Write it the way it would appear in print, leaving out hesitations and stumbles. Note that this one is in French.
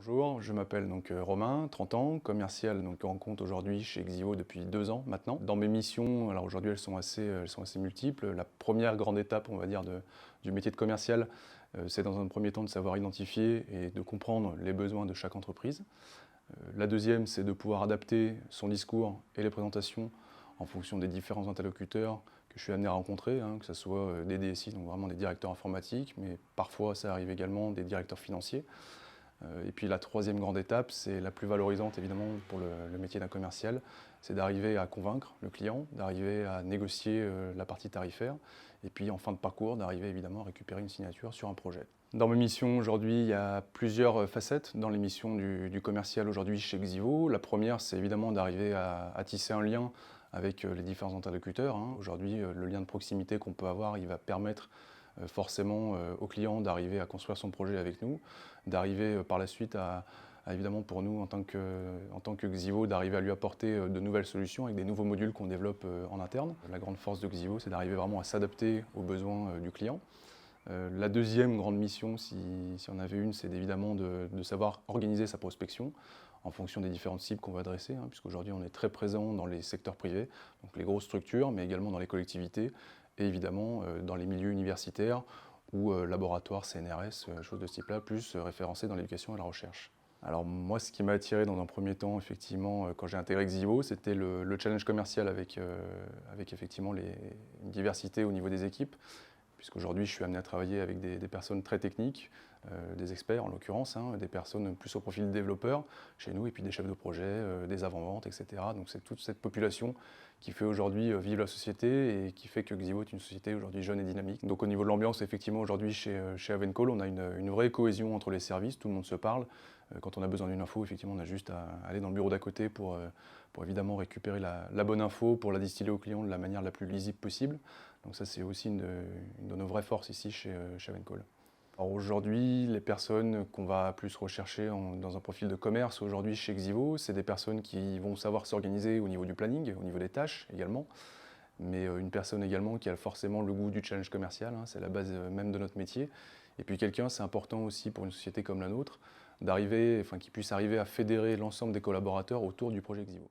Bonjour, je m'appelle donc Romain, 30 ans, commercial donc en compte aujourd'hui chez Xivo depuis 2 ans maintenant. Dans mes missions, alors aujourd'hui elles sont assez multiples. La première grande étape, on va dire, du métier de commercial, c'est dans un premier temps de savoir identifier et de comprendre les besoins de chaque entreprise. La deuxième, c'est de pouvoir adapter son discours et les présentations en fonction des différents interlocuteurs que je suis amené à rencontrer, que ce soit des DSI, donc vraiment des directeurs informatiques, mais parfois ça arrive également des directeurs financiers. Et puis la troisième grande étape, c'est la plus valorisante évidemment pour le métier d'un commercial, c'est d'arriver à convaincre le client, d'arriver à négocier la partie tarifaire, et puis en fin de parcours, d'arriver évidemment à récupérer une signature sur un projet. Dans mes missions aujourd'hui, il y a plusieurs facettes dans les missions du commercial aujourd'hui chez Xivo. La première, c'est évidemment d'arriver à tisser un lien avec les différents interlocuteurs. Aujourd'hui, le lien de proximité qu'on peut avoir, il va permettre forcément au client d'arriver à construire son projet avec nous, d'arriver par la suite à évidemment pour nous en tant que Xivo, d'arriver à lui apporter de nouvelles solutions avec des nouveaux modules qu'on développe en interne. La grande force de Xivo, c'est d'arriver vraiment à s'adapter aux besoins du client. La deuxième grande mission, si on avait une, c'est évidemment de savoir organiser sa prospection en fonction des différentes cibles qu'on va adresser, puisqu'aujourd'hui on est très présent dans les secteurs privés, donc les grosses structures, mais également dans les collectivités, et évidemment dans les milieux universitaires ou laboratoires, CNRS, choses de ce type-là, plus référencés dans l'éducation et la recherche. Alors moi, ce qui m'a attiré dans un premier temps, effectivement, quand j'ai intégré Xivo, c'était le challenge commercial avec effectivement une diversité au niveau des équipes, puisqu'aujourd'hui je suis amené à travailler avec des personnes très techniques, des experts en l'occurrence, des personnes plus au profil développeurs chez nous, et puis des chefs de projet, des avant-ventes, etc. Donc c'est toute cette population qui fait aujourd'hui vivre la société et qui fait que Xivo est une société aujourd'hui jeune et dynamique. Donc au niveau de l'ambiance, effectivement aujourd'hui chez Avencoll, on a une vraie cohésion entre les services, tout le monde se parle. Quand on a besoin d'une info, effectivement on a juste à aller dans le bureau d'à côté pour évidemment récupérer la bonne info, pour la distiller au client de la manière la plus lisible possible. Donc ça c'est aussi une de nos vraies forces ici chez Avencoll. Alors aujourd'hui, les personnes qu'on va plus rechercher dans un profil de commerce aujourd'hui chez Xivo, c'est des personnes qui vont savoir s'organiser au niveau du planning, au niveau des tâches également, mais une personne également qui a forcément le goût du challenge commercial, c'est la base même de notre métier. Et puis quelqu'un, c'est important aussi pour une société comme la nôtre, qui puisse arriver à fédérer l'ensemble des collaborateurs autour du projet Xivo.